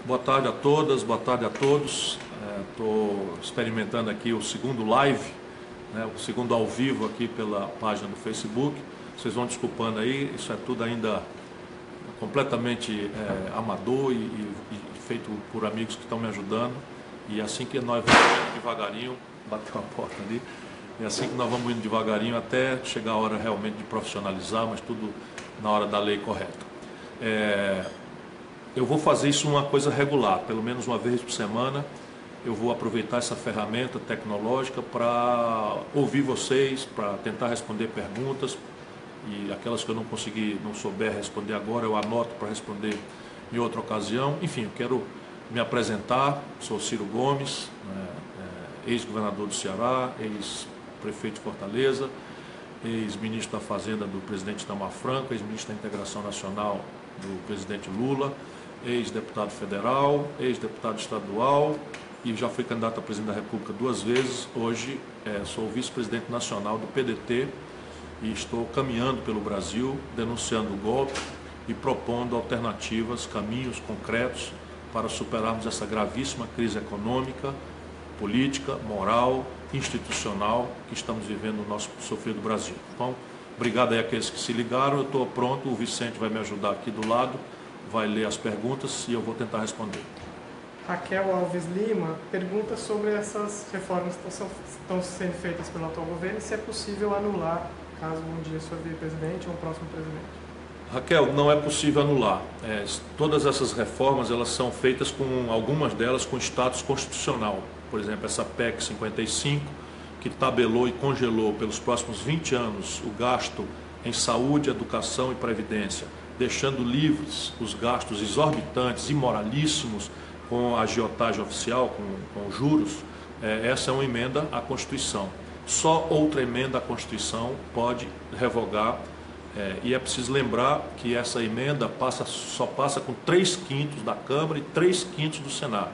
Boa tarde a todas, boa tarde a todos. Estou experimentando aqui o segundo live, né, o segundo ao vivo aqui pela página do Facebook. Vocês vão desculpando aí, isso é tudo ainda completamente amador e feito por amigos que estão me ajudando. E assim que nós vamos devagarinho, bateu a porta ali, e assim que nós vamos indo devagarinho até chegar a hora realmente de profissionalizar, mas tudo na hora da lei correta. Eu vou fazer isso uma coisa regular, pelo menos uma vez por semana. Eu vou aproveitar essa ferramenta tecnológica para ouvir vocês, para tentar responder perguntas, e aquelas que eu não souber responder agora, eu anoto para responder em outra ocasião. Enfim, eu quero me apresentar. Sou Ciro Gomes, ex-governador do Ceará, ex-prefeito de Fortaleza, ex-ministro da Fazenda do presidente Itamar Franco, ex-ministro da Integração Nacional do presidente Lula, ex-deputado federal, ex-deputado estadual e já fui candidato a presidente da República 2 vezes. Hoje sou vice-presidente nacional do PDT e estou caminhando pelo Brasil, denunciando o golpe e propondo alternativas, caminhos concretos para superarmos essa gravíssima crise econômica, política, moral, institucional que estamos vivendo no nosso sofrido Brasil. Então, obrigado aí àqueles que se ligaram. Eu estou pronto, o Vicente vai me ajudar aqui do lado, vai ler as perguntas e eu vou tentar responder. Raquel Alves Lima pergunta sobre essas reformas que estão sendo feitas pelo atual governo e se é possível anular, caso um dia o senhor vire presidente ou um próximo presidente. Raquel, não é possível anular. Todas essas reformas, elas são feitas com, algumas delas, com status constitucional. Por exemplo, essa PEC 55, que tabelou e congelou pelos próximos 20 anos o gasto em saúde, educação e previdência, deixando livres os gastos exorbitantes, imoralíssimos, com a agiotagem oficial, com juros. Essa é uma emenda à Constituição. Só outra emenda à Constituição pode revogar, e é preciso lembrar que essa emenda só passa com 3/5 da Câmara e 3/5 do Senado.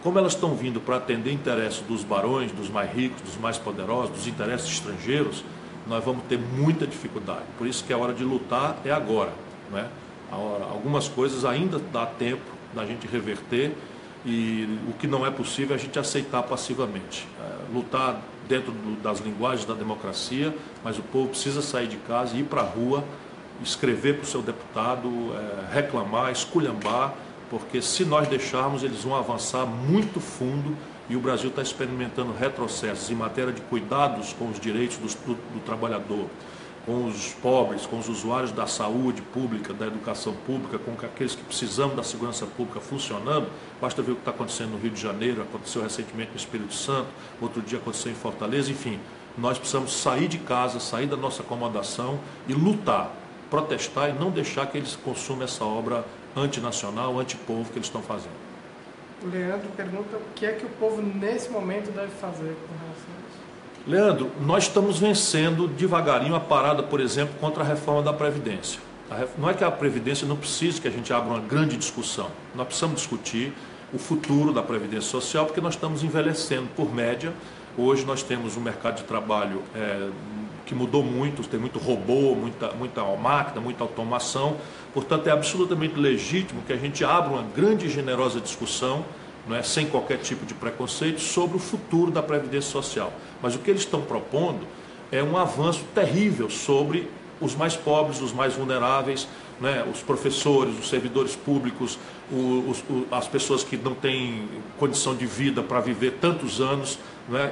Como elas estão vindo para atender interesses dos barões, dos mais ricos, dos mais poderosos, dos interesses estrangeiros, nós vamos ter muita dificuldade. Por isso que a hora de lutar é agora, né? Algumas coisas ainda dá tempo da gente reverter, e o que não é possível é a gente aceitar passivamente. Lutar dentro das linguagens da democracia, mas o povo precisa sair de casa e ir para a rua, escrever para o seu deputado, reclamar, esculhambar, porque se nós deixarmos, eles vão avançar muito fundo, e o Brasil está experimentando retrocessos em matéria de cuidados com os direitos do trabalhador, com os pobres, com os usuários da saúde pública, da educação pública, com aqueles que precisam da segurança pública funcionando. Basta ver o que está acontecendo no Rio de Janeiro, aconteceu recentemente no Espírito Santo, outro dia aconteceu em Fortaleza. Enfim, nós precisamos sair de casa, sair da nossa acomodação e lutar, protestar e não deixar que eles consumam essa obra antinacional, antipovo que eles estão fazendo. O Leandro pergunta o que é que o povo nesse momento deve fazer com relação a isso. Leandro, nós estamos vencendo devagarinho a parada, por exemplo, contra a reforma da Previdência. Não é que a Previdência não precise que a gente abra uma grande discussão. Nós precisamos discutir o futuro da Previdência Social, porque nós estamos envelhecendo por média. Hoje nós temos um mercado de trabalho que mudou muito, tem muito robô, muita máquina, muita automação. Portanto, é absolutamente legítimo que a gente abra uma grande e generosa discussão, sem qualquer tipo de preconceito, sobre o futuro da Previdência Social. Mas o que eles estão propondo é um avanço terrível sobre os mais pobres, os mais vulneráveis, os professores, os servidores públicos, as pessoas que não têm condição de vida para viver tantos anos.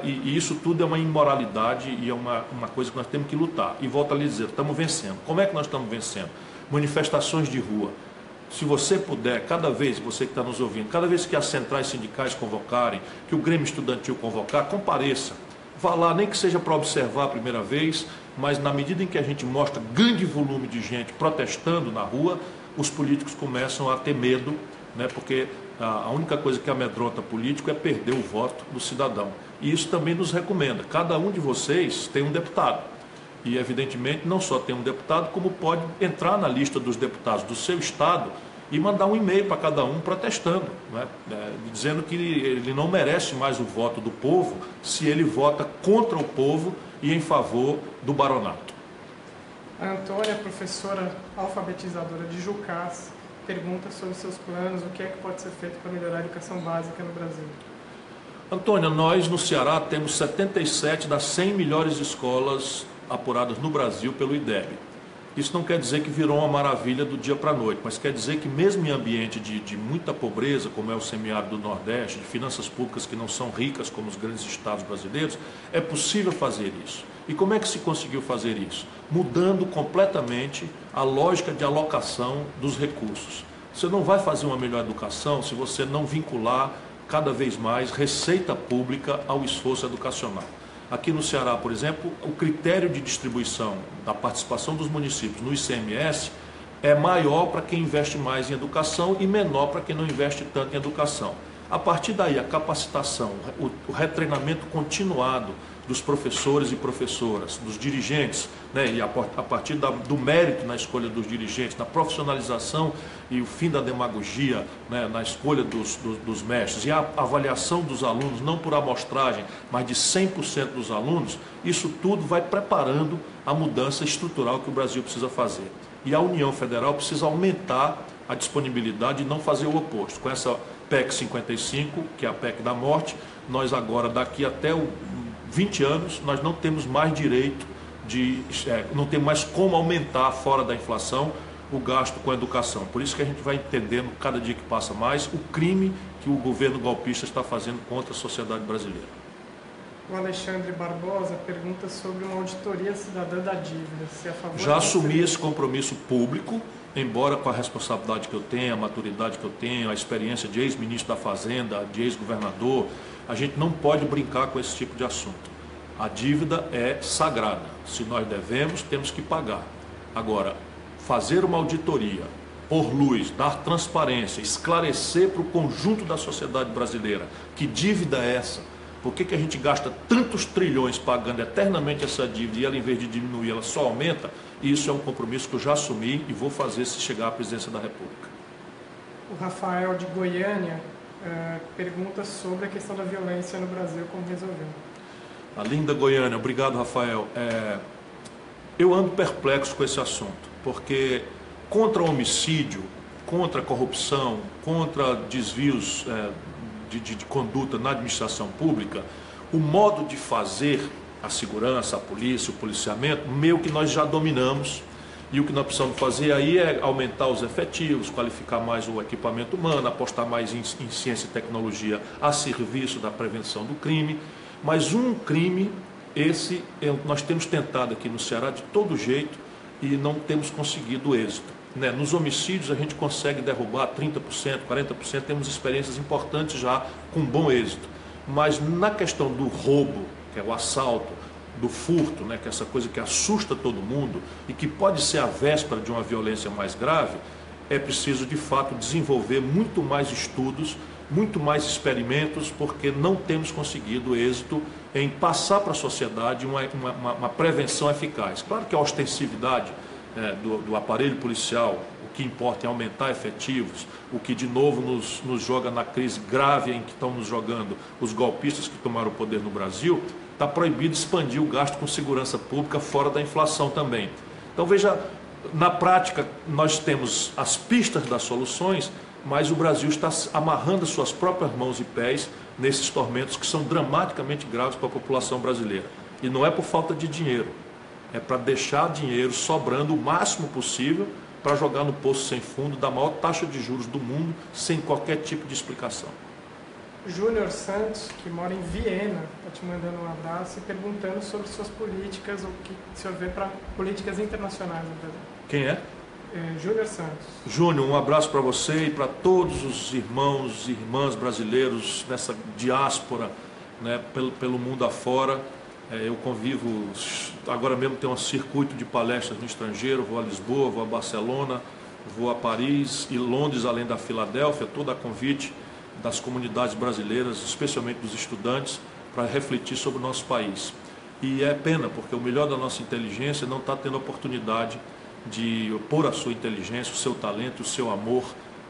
E isso tudo é uma imoralidade e é uma coisa que nós temos que lutar. E volto a lhe dizer, estamos vencendo. Como é que nós estamos vencendo? Manifestações de rua. Se você puder, cada vez, você que está nos ouvindo, cada vez que as centrais sindicais convocarem, que o Grêmio Estudantil convocar, compareça. Vá lá, nem que seja para observar a primeira vez, mas na medida em que a gente mostra grande volume de gente protestando na rua, os políticos começam a ter medo, porque a única coisa que amedronta político é perder o voto do cidadão. E isso também nos recomenda. Cada um de vocês tem um deputado. E, evidentemente, não só tem um deputado, como pode entrar na lista dos deputados do seu estado e mandar um e-mail para cada um protestando, dizendo que ele não merece mais o voto do povo se ele vota contra o povo e em favor do baronato. A Antônia, professora alfabetizadora de Jucás, pergunta sobre seus planos, o que é que pode ser feito para melhorar a educação básica no Brasil. Antônio, nós no Ceará temos 77 das 100 melhores escolas apuradas no Brasil pelo IDEB. Isso não quer dizer que virou uma maravilha do dia para a noite, mas quer dizer que mesmo em ambiente de muita pobreza, como é o semiárido do Nordeste, de finanças públicas que não são ricas como os grandes estados brasileiros, é possível fazer isso. E como é que se conseguiu fazer isso? Mudando completamente a lógica de alocação dos recursos. Você não vai fazer uma melhor educação se você não vincular cada vez mais receita pública ao esforço educacional. Aqui no Ceará, por exemplo, o critério de distribuição da participação dos municípios no ICMS é maior para quem investe mais em educação e menor para quem não investe tanto em educação. A partir daí, a capacitação, o retreinamento continuado dos professores e professoras, dos dirigentes, né, e a partir do mérito na escolha dos dirigentes, na profissionalização e o fim da demagogia, né, na escolha dos mestres, e a avaliação dos alunos, não por amostragem, mas de 100% dos alunos, isso tudo vai preparando a mudança estrutural que o Brasil precisa fazer. E a União Federal precisa aumentar a disponibilidade e não fazer o oposto. Com essa PEC 55, que é a PEC da morte, nós agora, daqui até 20 anos, nós não temos mais direito não temos mais como aumentar fora da inflação o gasto com a educação. Por isso que a gente vai entendendo, cada dia que passa mais, o crime que o governo golpista está fazendo contra a sociedade brasileira. O Alexandre Barbosa pergunta sobre uma auditoria cidadã da dívida. Se é a favor. Já assumi esse compromisso público, embora com a responsabilidade que eu tenho, a maturidade que eu tenho, a experiência de ex-ministro da Fazenda, de ex-governador, a gente não pode brincar com esse tipo de assunto. A dívida é sagrada. Se nós devemos, temos que pagar. Agora, fazer uma auditoria, pôr luz, dar transparência, esclarecer para o conjunto da sociedade brasileira que dívida é essa, por que a gente gasta tantos trilhões pagando eternamente essa dívida e ela, em vez de diminuir, ela só aumenta, isso é um compromisso que eu já assumi e vou fazer se chegar à presidência da República. O Rafael de Goiânia pergunta sobre a questão da violência no Brasil, como resolver. A linda Goiânia, obrigado, Rafael. Eu ando perplexo com esse assunto, porque contra o homicídio, contra a corrupção, contra desvios de conduta na administração pública, o modo de fazer a segurança, a polícia, o policiamento, meio que nós já dominamos. E o que nós precisamos fazer aí é aumentar os efetivos, qualificar mais o equipamento humano, apostar mais em ciência e tecnologia a serviço da prevenção do crime. Mas um crime, esse nós temos tentado aqui no Ceará de todo jeito e não temos conseguido êxito. Né? Nos homicídios a gente consegue derrubar 30%, 40%, temos experiências importantes já com bom êxito. Mas na questão do roubo, que é o assalto, do furto, né, que é essa coisa que assusta todo mundo e que pode ser a véspera de uma violência mais grave, é preciso de fato desenvolver muito mais estudos, muito mais experimentos, porque não temos conseguido êxito em passar para a sociedade uma prevenção eficaz. Claro que a ostensividade do aparelho policial, o que importa é aumentar efetivos, o que de novo nos joga na crise grave em que estão nos jogando os golpistas que tomaram o poder no Brasil. Está proibido expandir o gasto com segurança pública fora da inflação também. Então veja, na prática nós temos as pistas das soluções, mas o Brasil está amarrando as suas próprias mãos e pés nesses tormentos que são dramaticamente graves para a população brasileira. E não é por falta de dinheiro, é para deixar dinheiro sobrando o máximo possível para jogar no poço sem fundo da maior taxa de juros do mundo sem qualquer tipo de explicação. Júnior Santos, que mora em Viena, está te mandando um abraço e perguntando sobre suas políticas, o que o senhor vê para políticas internacionais no Brasil. Quem é? Júnior Santos. Júnior, um abraço para você e para todos os irmãos e irmãs brasileiros nessa diáspora, né, pelo mundo afora. Eu convivo, agora mesmo tem um circuito de palestras no estrangeiro, vou a Lisboa, vou a Barcelona, vou a Paris e Londres, além da Filadélfia, toda a convite das comunidades brasileiras, especialmente dos estudantes, para refletir sobre o nosso país. E é pena, porque o melhor da nossa inteligência não está tendo oportunidade de pôr a sua inteligência, o seu talento, o seu amor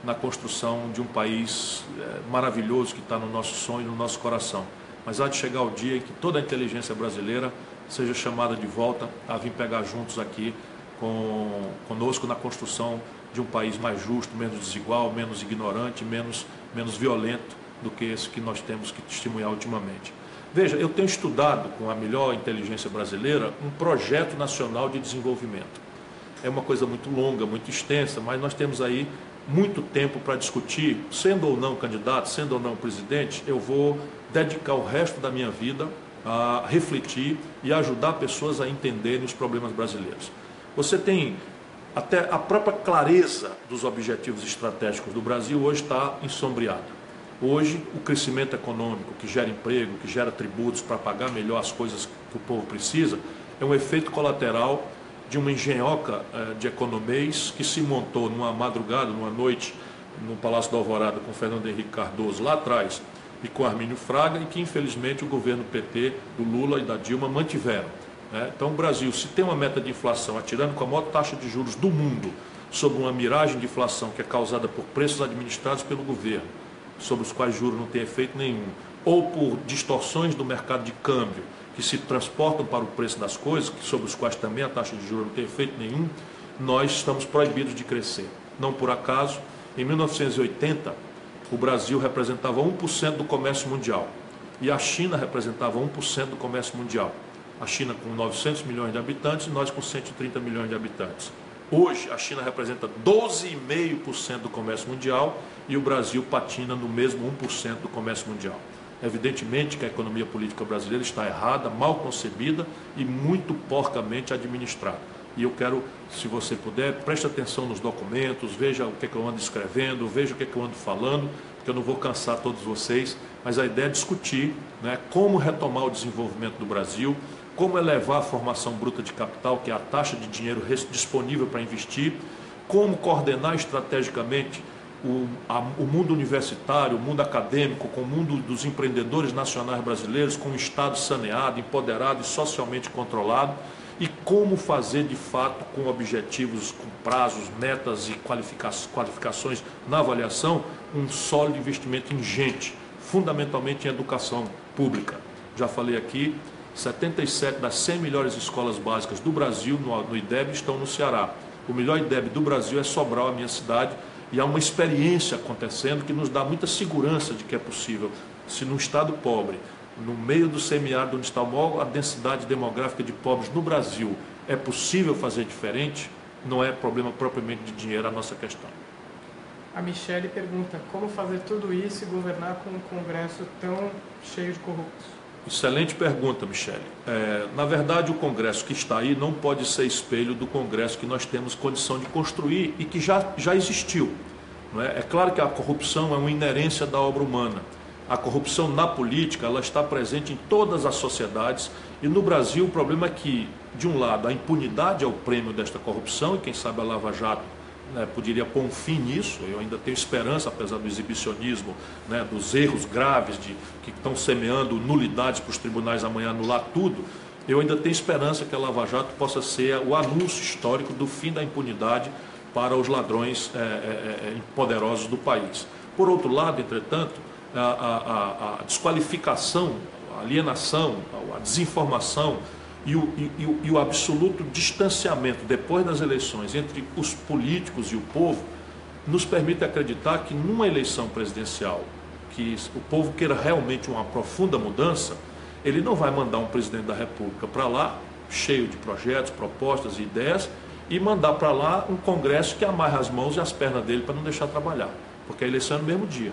na construção de um país maravilhoso que está no nosso sonho, no nosso coração. Mas há de chegar o dia em que toda a inteligência brasileira seja chamada de volta a vir pegar juntos aqui conosco na construção de um país mais justo, menos desigual, menos ignorante, menos violento do que esse que nós temos que testemunhar ultimamente. Veja, eu tenho estudado com a melhor inteligência brasileira um projeto nacional de desenvolvimento. É uma coisa muito longa, muito extensa, mas nós temos aí muito tempo para discutir, sendo ou não candidato, sendo ou não presidente, eu vou dedicar o resto da minha vida a refletir e ajudar pessoas a entenderem os problemas brasileiros. Você tem até a própria clareza dos objetivos estratégicos do Brasil hoje está ensombreada. Hoje, o crescimento econômico que gera emprego, que gera tributos para pagar melhor as coisas que o povo precisa, é um efeito colateral de uma engenhoca de economês que se montou numa madrugada, numa noite, no Palácio da Alvorada com Fernando Henrique Cardoso lá atrás e com Armínio Fraga, e que infelizmente o governo PT, do Lula e da Dilma mantiveram. Então o Brasil, se tem uma meta de inflação atirando com a maior taxa de juros do mundo, sobre uma miragem de inflação que é causada por preços administrados pelo governo, sobre os quais juros não tem efeito nenhum, ou por distorções do mercado de câmbio, que se transportam para o preço das coisas, sobre os quais também a taxa de juros não tem efeito nenhum, nós estamos proibidos de crescer. Não por acaso, em 1980, o Brasil representava 1% do comércio mundial e a China representava 1% do comércio mundial. A China com 900 milhões de habitantes e nós com 130 milhões de habitantes. Hoje, a China representa 12,5% do comércio mundial e o Brasil patina no mesmo 1% do comércio mundial. Evidentemente que a economia política brasileira está errada, mal concebida e muito porcamente administrada. E eu quero, se você puder, preste atenção nos documentos, veja o que eu ando escrevendo, veja o que eu ando falando, porque eu não vou cansar todos vocês, mas a ideia é discutir, como retomar o desenvolvimento do Brasil, como elevar a formação bruta de capital, que é a taxa de dinheiro disponível para investir, como coordenar estrategicamente o mundo universitário, o mundo acadêmico, com o mundo dos empreendedores nacionais brasileiros, com um Estado saneado, empoderado e socialmente controlado, e como fazer de fato com objetivos, com prazos, metas e qualificações na avaliação, um sólido investimento em gente, fundamentalmente em educação pública. Já falei aqui, 77 das 100 melhores escolas básicas do Brasil no IDEB estão no Ceará. O melhor IDEB do Brasil é Sobral, a minha cidade, e há uma experiência acontecendo que nos dá muita segurança de que é possível, se num estado pobre, no meio do semiárido onde está a densidade demográfica de pobres no Brasil, é possível fazer diferente, não é problema propriamente de dinheiro a nossa questão. A Michele pergunta, como fazer tudo isso e governar com um Congresso tão cheio de corruptos? Excelente pergunta, Michele. Na verdade, o Congresso que está aí não pode ser espelho do Congresso que nós temos condição de construir e que já existiu. Não é? É claro que a corrupção é uma inerência da obra humana. A corrupção na política, ela está presente em todas as sociedades e no Brasil o problema é que, de um lado, a impunidade é o prêmio desta corrupção e quem sabe a Lava Jato poderia pôr um fim nisso. Eu ainda tenho esperança, apesar do exibicionismo, dos erros graves que estão semeando nulidades para os tribunais amanhã anular tudo. Eu ainda tenho esperança que a Lava Jato possa ser o anúncio histórico do fim da impunidade para os ladrões poderosos do país. Por outro lado, entretanto, a desqualificação, a alienação, a desinformação e o absoluto distanciamento depois das eleições entre os políticos e o povo nos permite acreditar que numa eleição presidencial, que o povo queira realmente uma profunda mudança, ele não vai mandar um presidente da República para lá, cheio de projetos, propostas e ideias, e mandar para lá um Congresso que amarra as mãos e as pernas dele para não deixar trabalhar, porque a eleição é no mesmo dia.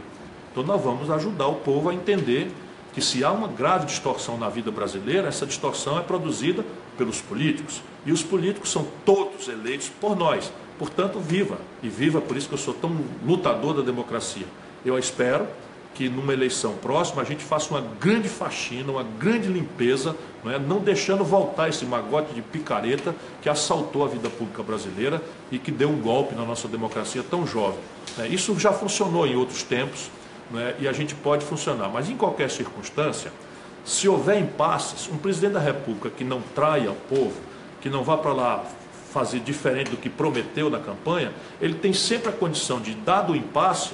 Então nós vamos ajudar o povo a entender que se há uma grave distorção na vida brasileira, essa distorção é produzida pelos políticos. E os políticos são todos eleitos por nós. Portanto, viva. E viva, por isso que eu sou tão lutador da democracia. Eu espero que numa eleição próxima a gente faça uma grande faxina, uma grande limpeza, não deixando voltar esse magote de picareta que assaltou a vida pública brasileira e que deu um golpe na nossa democracia tão jovem. Isso já funcionou em outros tempos, e a gente pode funcionar, mas em qualquer circunstância, se houver impasses, um presidente da República que não traia o povo, que não vá para lá fazer diferente do que prometeu na campanha, ele tem sempre a condição de, dado o impasse,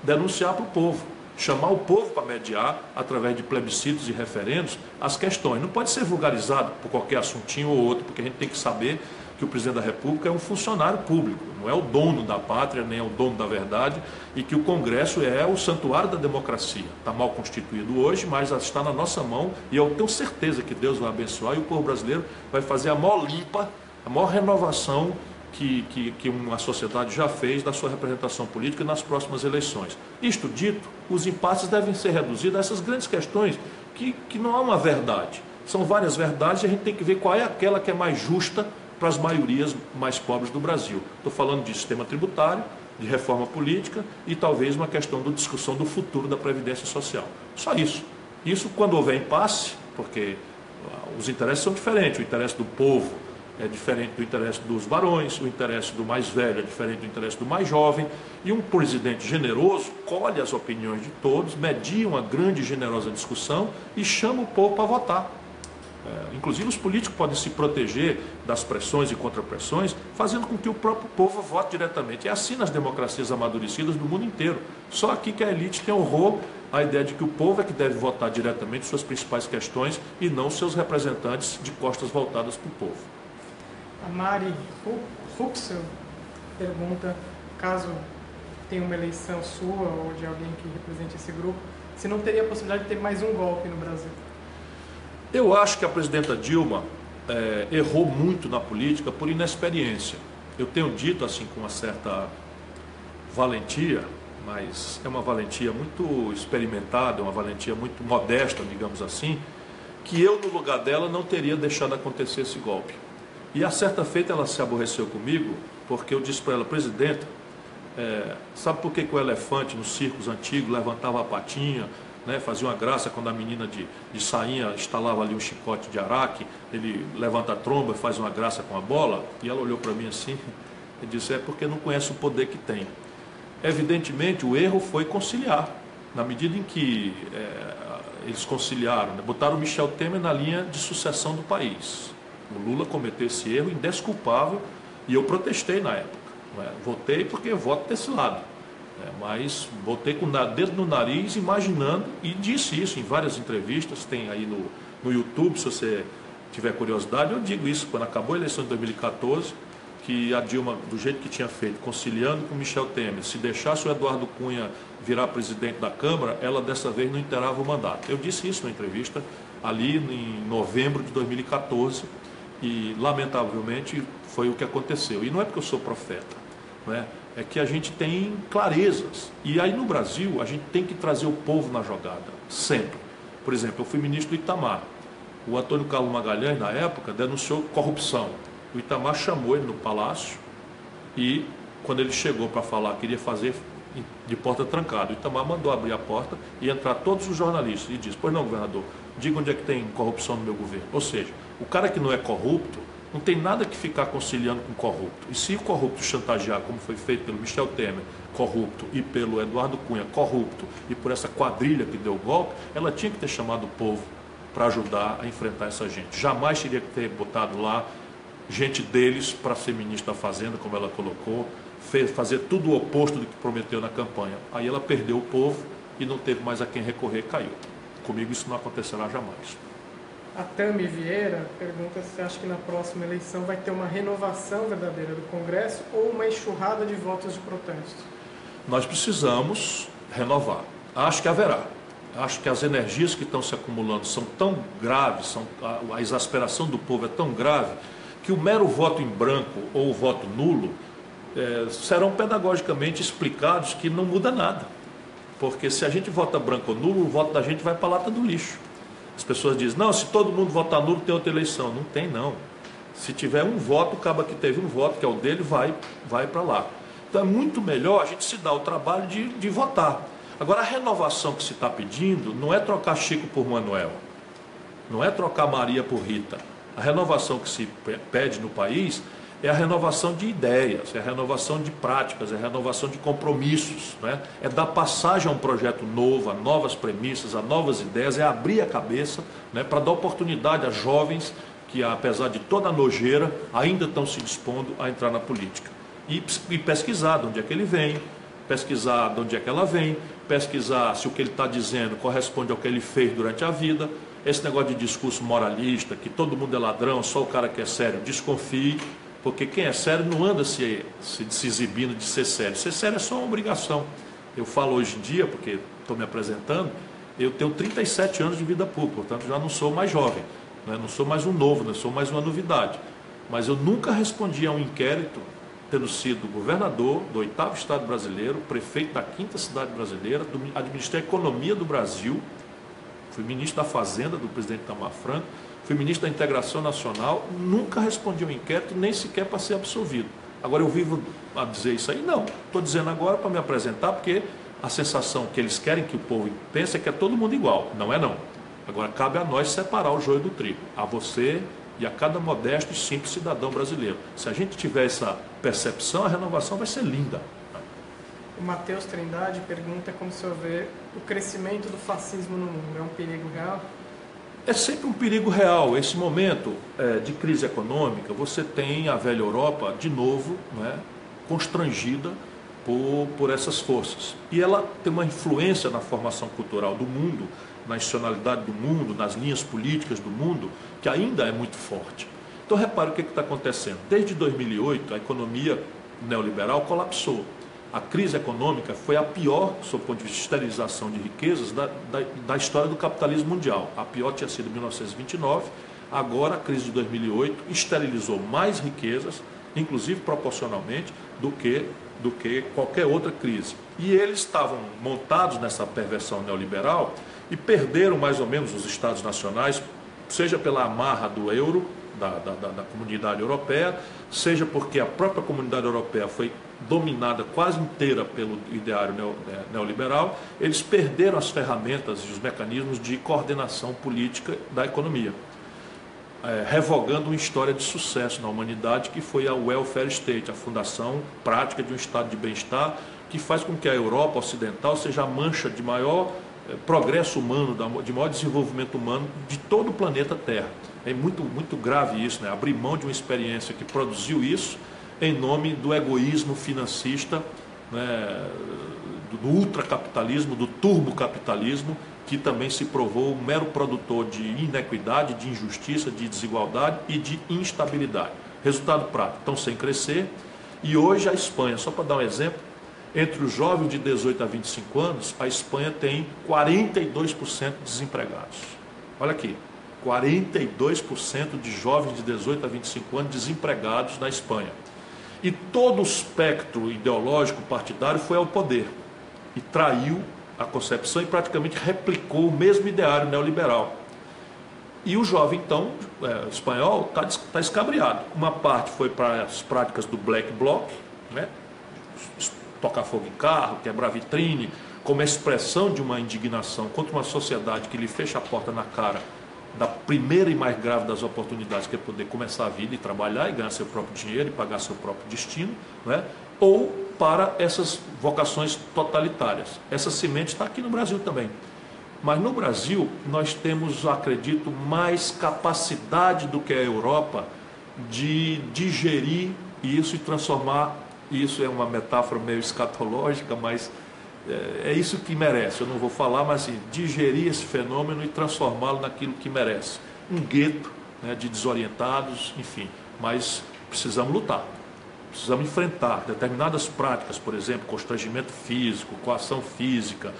denunciar para o povo, chamar o povo para mediar, através de plebiscitos e referendos, as questões. Não pode ser vulgarizado por qualquer assuntinho ou outro, porque a gente tem que saber que que o presidente da República é um funcionário público, não é o dono da pátria, nem é o dono da verdade, e que o Congresso é o santuário da democracia. Está mal constituído hoje, mas está na nossa mão, e eu tenho certeza que Deus vai abençoar e o povo brasileiro vai fazer a maior limpa, a maior renovação que uma sociedade já fez da sua representação política nas próximas eleições. Isto dito, os impasses devem ser reduzidos a essas grandes questões que não há uma verdade. São várias verdades e a gente tem que ver qual é aquela que é mais justa para as maiorias mais pobres do Brasil. Estou falando de sistema tributário, de reforma política e talvez uma questão de discussão do futuro da Previdência Social. Só isso. Isso quando houver impasse, porque os interesses são diferentes, o interesse do povo é diferente do interesse dos varões, o interesse do mais velho é diferente do interesse do mais jovem, e um presidente generoso colhe as opiniões de todos, media uma grande e generosa discussão e chama o povo para votar. Inclusive os políticos podem se proteger das pressões e contrapressões, fazendo com que o próprio povo vote diretamente. É assim nas democracias amadurecidas do mundo inteiro. Só aqui que a elite tem horror à ideia de que o povo é que deve votar diretamente suas principais questões e não seus representantes de costas voltadas para o povo. A Mari Ruxel pergunta, caso tenha uma eleição sua ou de alguém que represente esse grupo, se não teria a possibilidade de ter mais um golpe no Brasil? Eu acho que a presidenta Dilma errou muito na política por inexperiência. Eu tenho dito assim com uma certa valentia, mas é uma valentia muito experimentada, uma valentia muito modesta, digamos assim, que eu no lugar dela não teria deixado acontecer esse golpe. E a certa feita ela se aborreceu comigo, porque eu disse para ela, presidenta, sabe por que o elefante nos circos antigos levantava a patinha, né, fazia uma graça quando a menina de sainha instalava ali um chicote de araque, ele levanta a tromba e faz uma graça com a bola? E ela olhou para mim assim e disse, é porque não conhece o poder que tem. Evidentemente o erro foi conciliar, na medida em que eles conciliaram, né, botaram o Michel Temer na linha de sucessão do país. O Lula cometeu esse erro indesculpável e eu protestei na época. Votei porque eu voto desse lado. Mas votei com o dedo no nariz, imaginando, e disse isso em várias entrevistas, tem aí no YouTube, se você tiver curiosidade, eu digo isso, quando acabou a eleição de 2014, que a Dilma, do jeito que tinha feito, conciliando com o Michel Temer, se deixasse o Eduardo Cunha virar presidente da Câmara, ela dessa vez não inteirava o mandato. Eu disse isso na entrevista, ali em novembro de 2014, e lamentavelmente foi o que aconteceu. E não é porque eu sou profeta, é que a gente tem clarezas. E aí no Brasil a gente tem que trazer o povo na jogada, sempre. Por exemplo, eu fui ministro do Itamar. O Antônio Carlos Magalhães, na época, denunciou corrupção. O Itamar chamou ele no palácio e, quando ele chegou para falar, queria fazer de porta trancada. O Itamar mandou abrir a porta e entrar todos os jornalistas e disse, pois não, governador, diga onde é que tem corrupção no meu governo. Ou seja, o cara que não é corrupto, não tem nada que ficar conciliando com o corrupto. E se o corrupto chantagear, como foi feito pelo Michel Temer, corrupto, e pelo Eduardo Cunha, corrupto, e por essa quadrilha que deu o golpe, ela tinha que ter chamado o povo para ajudar a enfrentar essa gente. Jamais teria que ter botado lá gente deles para ser ministro da Fazenda, como ela colocou, fazer tudo o oposto do que prometeu na campanha. Aí ela perdeu o povo e não teve mais a quem recorrer, caiu. Comigo isso não acontecerá jamais. A Tami Vieira pergunta se acha que na próxima eleição vai ter uma renovação verdadeira do Congresso ou uma enxurrada de votos de protesto. Nós precisamos renovar. Acho que haverá. Acho que as energias que estão se acumulando são tão graves, a exasperação do povo é tão grave, que o mero voto em branco ou o voto nulo serão pedagogicamente explicados que não muda nada. Porque se a gente vota branco ou nulo, o voto da gente vai para a lata do lixo. As pessoas dizem, não, se todo mundo votar nulo tem outra eleição. Não tem, não. Se tiver um voto, acaba que teve um voto, que é o dele, vai para lá. Então é muito melhor a gente se dar o trabalho de votar. Agora, a renovação que se está pedindo não é trocar Chico por Manuel, não é trocar Maria por Rita. A renovação que se pede no país é a renovação de ideias, é a renovação de práticas, é a renovação de compromissos, né? É dar passagem a um projeto novo, a novas premissas, a novas ideias, é abrir a cabeça, né, para dar oportunidade a jovens que, apesar de toda a nojeira, ainda estão se dispondo a entrar na política. E pesquisar de onde é que ele vem, pesquisar de onde é que ela vem, pesquisar se o que ele está dizendo corresponde ao que ele fez durante a vida. Esse negócio de discurso moralista, que todo mundo é ladrão, só o cara que é sério, desconfie. Porque quem é sério não anda se exibindo de ser sério. Ser sério é só uma obrigação. Eu falo hoje em dia, porque estou me apresentando, eu tenho 37 anos de vida pública, portanto já não sou mais jovem, né? Não sou mais um novo, não sou mais uma novidade. Mas eu nunca respondi a um inquérito, tendo sido governador do 8º Estado brasileiro, prefeito da 5ª cidade brasileira, administrei a economia do Brasil, fui ministro da Fazenda do presidente Itamar Franco, fui ministro da Integração Nacional, nunca respondi a um inquérito, nem sequer para ser absolvido. Agora eu vivo a dizer isso aí? Não, estou dizendo agora para me apresentar, porque a sensação que eles querem que o povo pense é que é todo mundo igual. Não é não. Agora cabe a nós separar o joio do trigo, a você e a cada modesto e simples cidadão brasileiro. Se a gente tiver essa percepção, a renovação vai ser linda. O Matheus Trindade pergunta como o senhor vê o crescimento do fascismo no mundo. É um perigo real? É sempre um perigo real. Esse momento de crise econômica, você tem a velha Europa, de novo, né, constrangida por essas forças. E ela tem uma influência na formação cultural do mundo, na nacionalidade do mundo, nas linhas políticas do mundo, que ainda é muito forte. Então, repare o que está acontecendo. Desde 2008, a economia neoliberal colapsou. A crise econômica foi a pior, sob o ponto de vista de esterilização de riquezas, da história do capitalismo mundial. A pior tinha sido em 1929, agora a crise de 2008 esterilizou mais riquezas, inclusive proporcionalmente, do que qualquer outra crise. E eles estavam montados nessa perversão neoliberal e perderam mais ou menos os estados nacionais, seja pela amarra do euro, da comunidade europeia, seja porque a própria comunidade europeia foi dominada quase inteira pelo ideário neoliberal. Eles perderam as ferramentas e os mecanismos de coordenação política da economia, revogando uma história de sucesso na humanidade, que foi a welfare state, a fundação prática de um estado de bem-estar, que faz com que a Europa ocidental seja a mancha de maior progresso humano, de maior desenvolvimento humano de todo o planeta Terra. É muito, muito grave isso, né? Abrir mão de uma experiência que produziu isso em nome do egoísmo financista, né? Do ultracapitalismo, do turbocapitalismo, que também se provou um mero produtor de inequidade, de injustiça, de desigualdade e de instabilidade. Resultado prático, estão sem crescer. E hoje a Espanha, só para dar um exemplo, entre os jovens de 18 a 25 anos, a Espanha tem 42% de desempregados. Olha aqui, 42% de jovens de 18 a 25 anos desempregados na Espanha. E todo o espectro ideológico partidário foi ao poder e traiu a concepção e praticamente replicou o mesmo ideário neoliberal. E o jovem, então, espanhol, está escabriado. Uma parte foi para as práticas do Black Bloc, né? Tocar fogo em carro, quebrar vitrine, como expressão de uma indignação contra uma sociedade que lhe fecha a porta na cara da primeira e mais grave das oportunidades, que é poder começar a vida e trabalhar e ganhar seu próprio dinheiro e pagar seu próprio destino, né? Ou para essas vocações totalitárias. Essa semente está aqui no Brasil também. Mas no Brasil nós temos, acredito, mais capacidade do que a Europa de digerir isso e transformar. Isso é uma metáfora meio escatológica, mas é isso que merece. Eu não vou falar, mas assim, digerir esse fenômeno e transformá-lo naquilo que merece. Um gueto, né, de desorientados, enfim. Mas precisamos lutar, precisamos enfrentar determinadas práticas, por exemplo, constrangimento físico, coação física,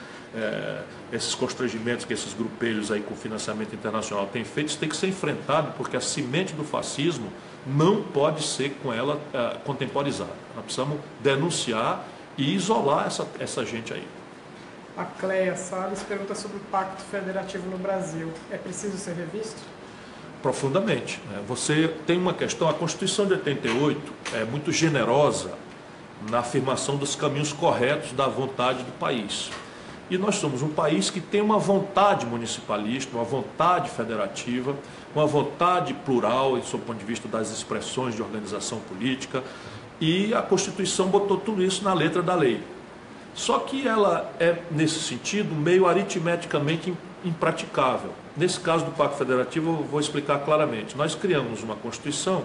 esses constrangimentos que esses grupelhos aí com financiamento internacional têm feito, isso tem que ser enfrentado, porque a semente do fascismo não pode ser com ela contemporizada. Nós precisamos denunciar e isolar essa gente aí. A Cleia Salles pergunta sobre o Pacto Federativo no Brasil. É preciso ser revisto? Profundamente. Você tem uma questão, a Constituição de 88 é muito generosa na afirmação dos caminhos corretos da vontade do país. E nós somos um país que tem uma vontade municipalista, uma vontade federativa, uma vontade plural, sob o ponto de vista das expressões de organização política, e a Constituição botou tudo isso na letra da lei. Só que ela é, nesse sentido, meio aritmeticamente impraticável. Nesse caso do Pacto Federativo, eu vou explicar claramente. Nós criamos uma Constituição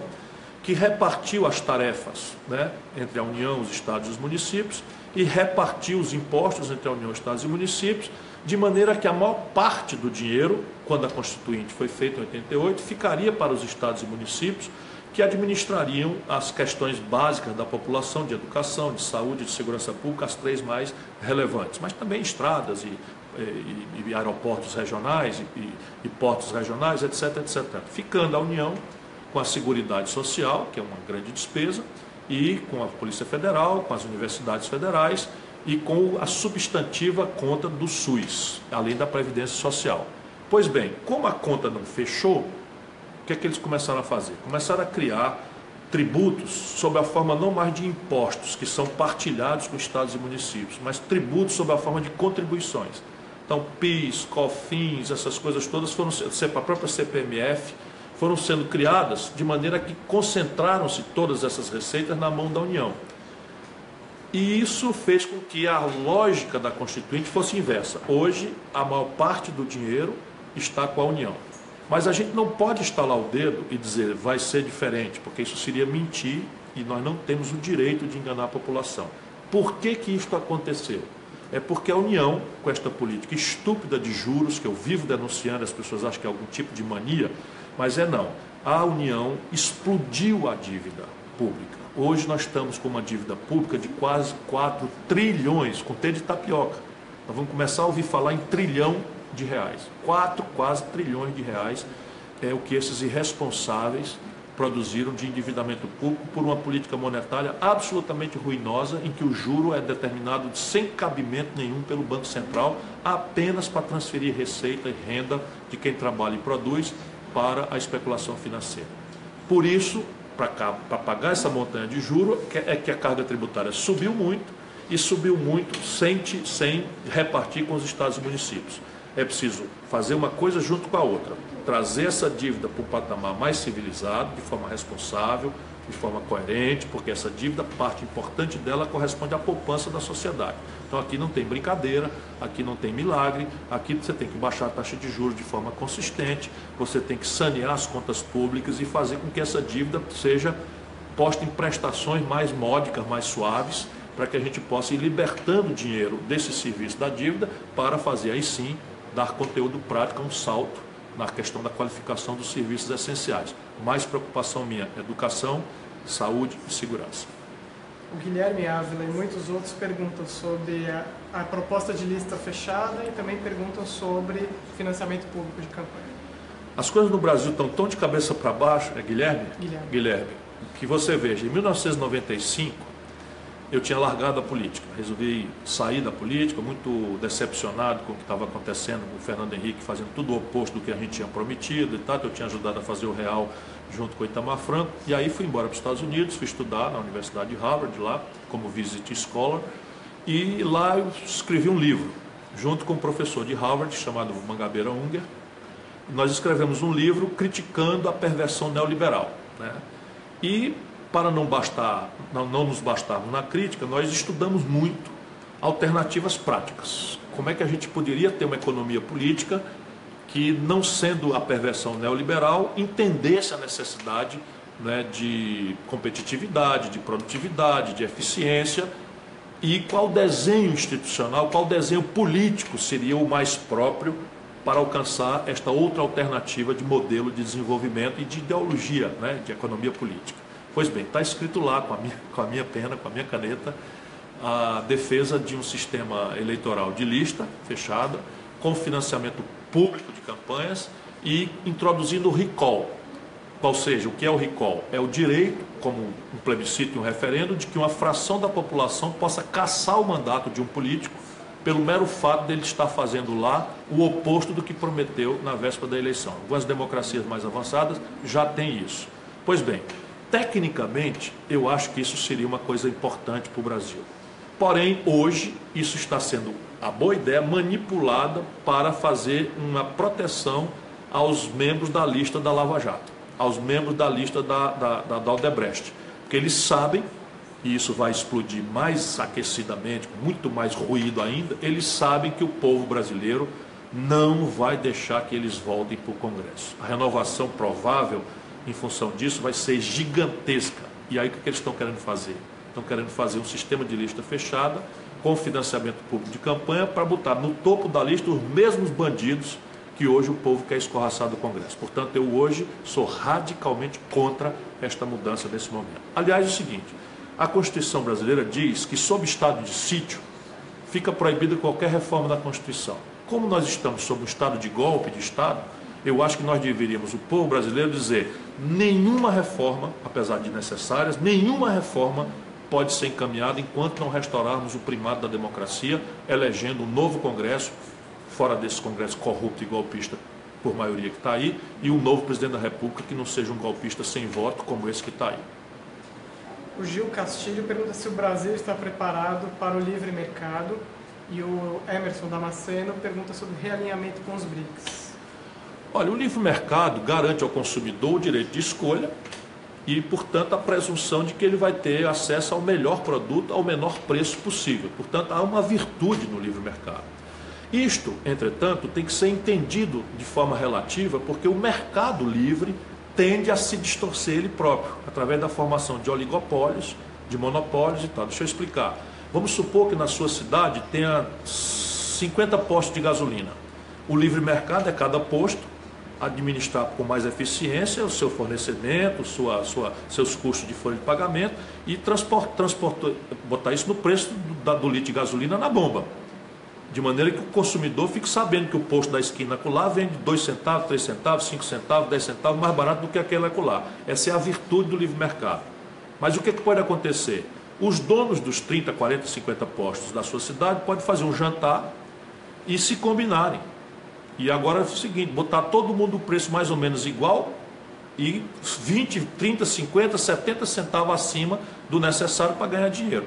que repartiu as tarefas, né, entre a União, os estados e os municípios, e repartiu os impostos entre a União, estados e municípios, de maneira que a maior parte do dinheiro, quando a Constituinte foi feita em 88, ficaria para os estados e municípios, que administrariam as questões básicas da população, de educação, de saúde, de segurança pública, as 3 mais relevantes, mas também estradas e aeroportos regionais e portos regionais, etc, etc. Ficando a União com a Seguridade Social, que é uma grande despesa, e com a Polícia Federal, com as universidades federais e com a substantiva conta do SUS, além da Previdência Social. Pois bem, como a conta não fechou, o que é que eles começaram a fazer? Começaram a criar tributos sob a forma não mais de impostos, que são partilhados com estados e municípios, mas tributos sob a forma de contribuições. Então, PIS, COFINS, essas coisas todas foram, a própria CPMF, foram sendo criadas de maneira que concentraram-se todas essas receitas na mão da União. E isso fez com que a lógica da Constituinte fosse inversa. Hoje, a maior parte do dinheiro está com a União. Mas a gente não pode estalar o dedo e dizer vai ser diferente, porque isso seria mentir e nós não temos o direito de enganar a população. Por que que isto aconteceu? É porque a União, com esta política estúpida de juros, que eu vivo denunciando, as pessoas acham que é algum tipo de mania, mas não. A União explodiu a dívida pública. Hoje nós estamos com uma dívida pública de quase 4 trilhões, com T de tapioca. Nós vamos começar a ouvir falar em trilhão de reais. Quase trilhões de reais é o que esses irresponsáveis produziram de endividamento público por uma política monetária absolutamente ruinosa, em que o juro é determinado sem cabimento nenhum pelo Banco Central, apenas para transferir receita e renda de quem trabalha e produz para a especulação financeira. Por isso, para pagar essa montanha de juros, é que a carga tributária subiu muito, e subiu muito sem repartir com os estados e municípios. É preciso fazer uma coisa junto com a outra, trazer essa dívida para o patamar mais civilizado, de forma responsável, de forma coerente, porque essa dívida, parte importante dela, corresponde à poupança da sociedade. Então aqui não tem brincadeira, aqui não tem milagre, aqui você tem que baixar a taxa de juros de forma consistente, você tem que sanear as contas públicas e fazer com que essa dívida seja posta em prestações mais módicas, mais suaves, para que a gente possa ir libertando dinheiro desse serviço da dívida para fazer aí sim dar conteúdo prático, um salto na questão da qualificação dos serviços essenciais. Mais preocupação minha, educação, saúde e segurança. O Guilherme Ávila e muitos outros perguntam sobre a proposta de lista fechada e também perguntam sobre financiamento público de campanha. As coisas no Brasil estão tão de cabeça para baixo, é Guilherme? Guilherme. Que você veja, em 1995, eu tinha largado a política, resolvi sair da política, muito decepcionado com o que estava acontecendo, o Fernando Henrique fazendo tudo o oposto do que a gente tinha prometido e tal, eu tinha ajudado a fazer o Real junto com o Itamar Franco, e aí fui embora para os Estados Unidos, fui estudar na Universidade de Harvard, lá, como Visit Scholar, e lá eu escrevi um livro, junto com um professor de Harvard, chamado Mangabeira Unger. Nós escrevemos um livro criticando a perversão neoliberal, né? E para não nos bastarmos na crítica, nós estudamos muito alternativas práticas. Como é que a gente poderia ter uma economia política que, não sendo a perversão neoliberal, entendesse a necessidade, né, de competitividade, de produtividade, de eficiência, e qual desenho institucional, qual desenho político seria o mais próprio para alcançar esta outra alternativa de modelo de desenvolvimento e de ideologia, né, de economia política. Pois bem, está escrito lá com a minha pena, com a minha caneta, a defesa de um sistema eleitoral de lista fechada, com financiamento público de campanhas e introduzindo o recall. Ou seja, o que é o recall? É o direito, como um plebiscito e um referendo, de que uma fração da população possa cassar o mandato de um político pelo mero fato dele estar fazendo lá o oposto do que prometeu na véspera da eleição. Algumas democracias mais avançadas já têm isso. Pois bem, tecnicamente, eu acho que isso seria uma coisa importante para o Brasil. Porém, hoje, isso está sendo, a boa ideia, manipulada para fazer uma proteção aos membros da lista da Lava Jato, aos membros da lista da Odebrecht. Porque eles sabem, e isso vai explodir mais aquecidamente, com muito mais ruído ainda, eles sabem que o povo brasileiro não vai deixar que eles voltem para o Congresso. A renovação provável em função disso vai ser gigantesca. E aí o que eles estão querendo fazer? Estão querendo fazer um sistema de lista fechada com financiamento público de campanha para botar no topo da lista os mesmos bandidos que hoje o povo quer escorraçar do Congresso. Portanto, eu hoje sou radicalmente contra esta mudança nesse momento. Aliás, é o seguinte, a Constituição brasileira diz que, sob estado de sítio, fica proibida qualquer reforma da Constituição. Como nós estamos sob um estado de golpe de Estado, eu acho que nós deveríamos, o povo brasileiro, dizer: nenhuma reforma, apesar de necessárias, nenhuma reforma pode ser encaminhada enquanto não restaurarmos o primado da democracia, elegendo um novo Congresso, fora desse Congresso corrupto e golpista por maioria que está aí, e um novo presidente da República que não seja um golpista sem voto como esse que está aí. O Gil Castilho pergunta se o Brasil está preparado para o livre mercado, e o Emerson Damasceno pergunta sobre realinhamento com os BRICS. Olha, o livre mercado garante ao consumidor o direito de escolha e, portanto, a presunção de que ele vai ter acesso ao melhor produto ao menor preço possível. Portanto, há uma virtude no livre mercado. Isto, entretanto, tem que ser entendido de forma relativa, porque o mercado livre tende a se distorcer ele próprio, através da formação de oligopólios, de monopólios e tal. Deixa eu explicar. Vamos supor que na sua cidade tenha 50 postos de gasolina. O livre mercado é cada posto administrar com mais eficiência o seu fornecimento, seus custos de folha de pagamento e botar isso no preço do litro de gasolina na bomba. De maneira que o consumidor fique sabendo que o posto da esquina acolá vende 2 centavos, 3 centavos, 5 centavos, 10 centavos mais barato do que aquele acolá. Essa é a virtude do livre mercado. Mas o que pode acontecer? Os donos dos 30, 40, 50 postos da sua cidade podem fazer um jantar e se combinarem. E agora é o seguinte, botar todo mundo o preço mais ou menos igual e 20, 30, 50, 70 centavos acima do necessário para ganhar dinheiro.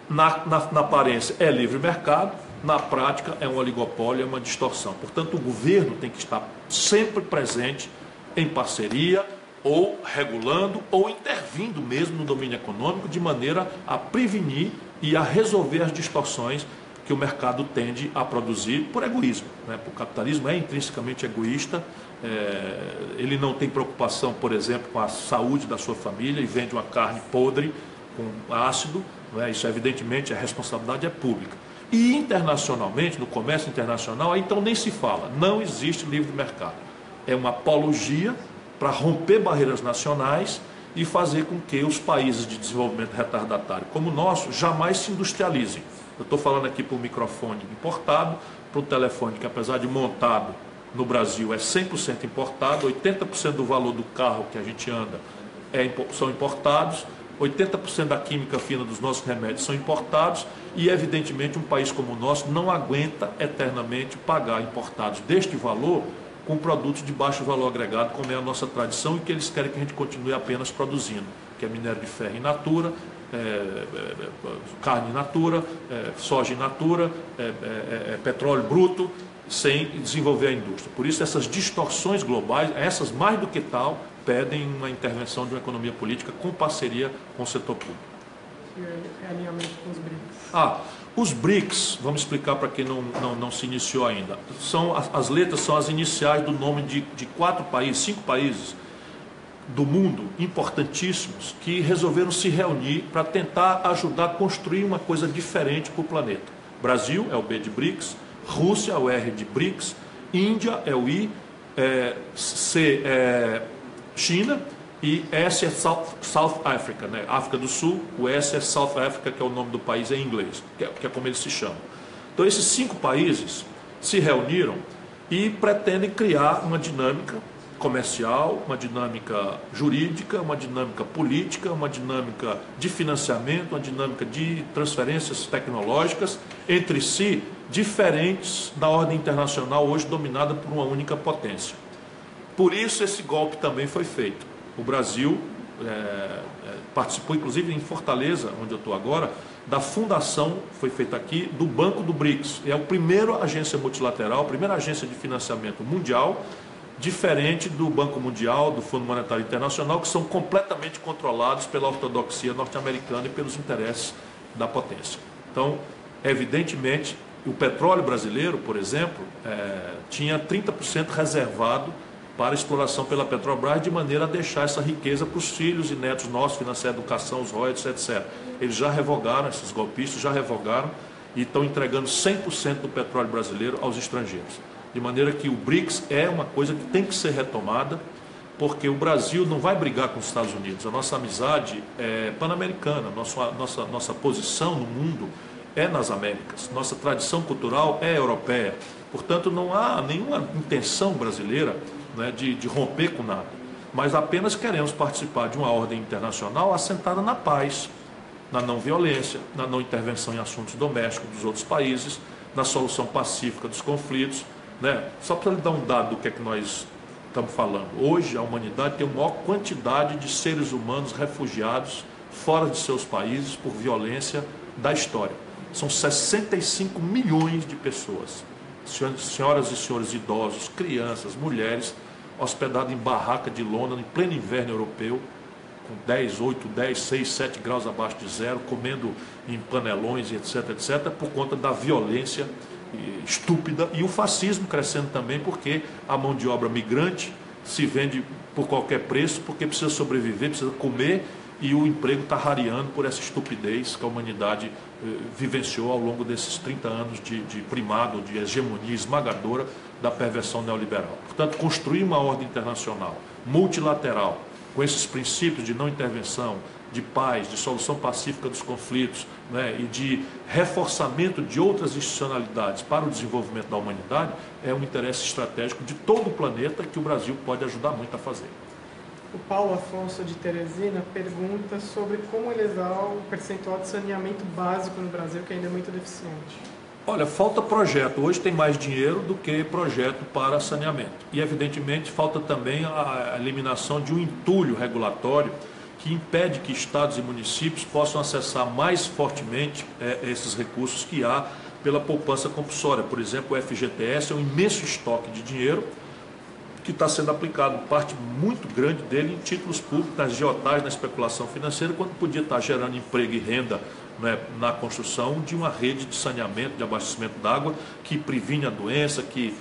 Na aparência é livre mercado, na prática é um oligopólio, é uma distorção. Portanto, o governo tem que estar sempre presente em parceria, ou regulando, ou intervindo mesmo no domínio econômico, de maneira a prevenir e a resolver as distorções que o mercado tende a produzir por egoísmo, né? O capitalismo é intrinsecamente egoísta, ele não tem preocupação, por exemplo, com a saúde da sua família e vende uma carne podre com ácido, né? Isso evidentemente a responsabilidade é pública. E internacionalmente, no comércio internacional, aí então nem se fala, não existe livre mercado. É uma apologia para romper barreiras nacionais e fazer com que os países de desenvolvimento retardatário como o nosso jamais se industrializem. Eu estou falando aqui para um microfone importado, para um telefone que, apesar de montado no Brasil, é 100% importado, 80% do valor do carro que a gente anda são importados, 80% da química fina dos nossos remédios são importados e, evidentemente, um país como o nosso não aguenta eternamente pagar importados deste valor com produtos de baixo valor agregado, como é a nossa tradição e que eles querem que a gente continue apenas produzindo, que é minério de ferro in natura, carne in natura, soja in natura, petróleo bruto, sem desenvolver a indústria. Por isso, essas distorções globais, essas mais do que tal, pedem uma intervenção de uma economia política com parceria com o setor público. E alinhamento com os BRICS. Os BRICS, vamos explicar para quem não se iniciou ainda, as letras são as iniciais do nome de 5 países do mundo importantíssimos que resolveram se reunir para tentar ajudar a construir uma coisa diferente para o planeta. Brasil é o B de BRICS, Rússia é o R de BRICS, Índia é o I, C é China e S é South Africa, né? África do Sul, o S é South Africa, que é o nome do país em inglês, que é como eles se chamam. Então esses 5 países se reuniram e pretendem criar uma dinâmica comercial, uma dinâmica jurídica, uma dinâmica política, uma dinâmica de financiamento, uma dinâmica de transferências tecnológicas entre si, diferentes da ordem internacional hoje dominada por uma única potência. Por isso esse golpe também foi feito. O Brasil participou, inclusive em Fortaleza, onde eu estou agora, da fundação, foi feita aqui, do Banco do BRICS. É a primeira agência multilateral, a primeira agência de financiamento mundial, diferente do Banco Mundial, do Fundo Monetário Internacional, que são completamente controlados pela ortodoxia norte-americana e pelos interesses da potência. Então, evidentemente, o petróleo brasileiro, por exemplo, tinha 30% reservado para exploração pela Petrobras, de maneira a deixar essa riqueza para os filhos e netos nossos, financiar a educação, os royalties, etc. Eles já revogaram, esses golpistas já revogaram e estão entregando 100% do petróleo brasileiro aos estrangeiros. De maneira que o BRICS é uma coisa que tem que ser retomada, porque o Brasil não vai brigar com os Estados Unidos. A nossa amizade é pan-americana, nossa posição no mundo é nas Américas, nossa tradição cultural é europeia. Portanto, não há nenhuma intenção brasileira, né, de romper com nada, mas apenas queremos participar de uma ordem internacional assentada na paz, na não violência, na não intervenção em assuntos domésticos dos outros países, na solução pacífica dos conflitos, né? Só para lhe dar um dado do que é que nós estamos falando. Hoje a humanidade tem a maior quantidade de seres humanos refugiados fora de seus países por violência da história. São 65 milhões de pessoas, senhoras e senhores idosos, crianças, mulheres, hospedados em barraca de lona, em pleno inverno europeu, com 10, 8, 10, 6, 7 graus abaixo de zero, comendo em panelões, etc, etc, por conta da violência estúpida e o fascismo crescendo também, porque a mão de obra migrante se vende por qualquer preço, porque precisa sobreviver, precisa comer, e o emprego está rareando por essa estupidez que a humanidade vivenciou ao longo desses 30 anos de primado, de hegemonia esmagadora da perversão neoliberal. Portanto, construir uma ordem internacional multilateral, com esses princípios de não intervenção, de paz, de solução pacífica dos conflitos, né, e de reforçamento de outras institucionalidades para o desenvolvimento da humanidade, é um interesse estratégico de todo o planeta que o Brasil pode ajudar muito a fazer. O Paulo Afonso de Teresina pergunta sobre como elevar o percentual de saneamento básico no Brasil, que ainda é muito deficiente. Olha, falta projeto. Hoje tem mais dinheiro do que projeto para saneamento. E, evidentemente, falta também a eliminação de um entulho regulatório que impede que estados e municípios possam acessar mais fortemente esses recursos que há pela poupança compulsória. Por exemplo, o FGTS é um imenso estoque de dinheiro que está sendo aplicado, parte muito grande dele, em títulos públicos, na agiotagem, na especulação financeira, quando podia estar gerando emprego e renda, né, na construção de uma rede de saneamento, de abastecimento d'água, que previne a doença, que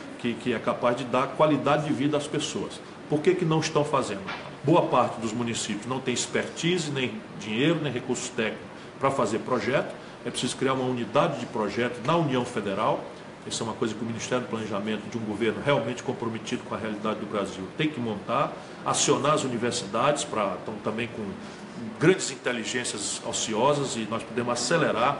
é capaz de dar qualidade de vida às pessoas. Por que não estão fazendo? Boa parte dos municípios não tem expertise, nem dinheiro, nem recursos técnicos para fazer projeto. É preciso criar uma unidade de projeto na União Federal. Isso é uma coisa que o Ministério do Planejamento de um governo realmente comprometido com a realidade do Brasil tem que montar, acionar as universidades, estão também com grandes inteligências ociosas, e nós podemos acelerar,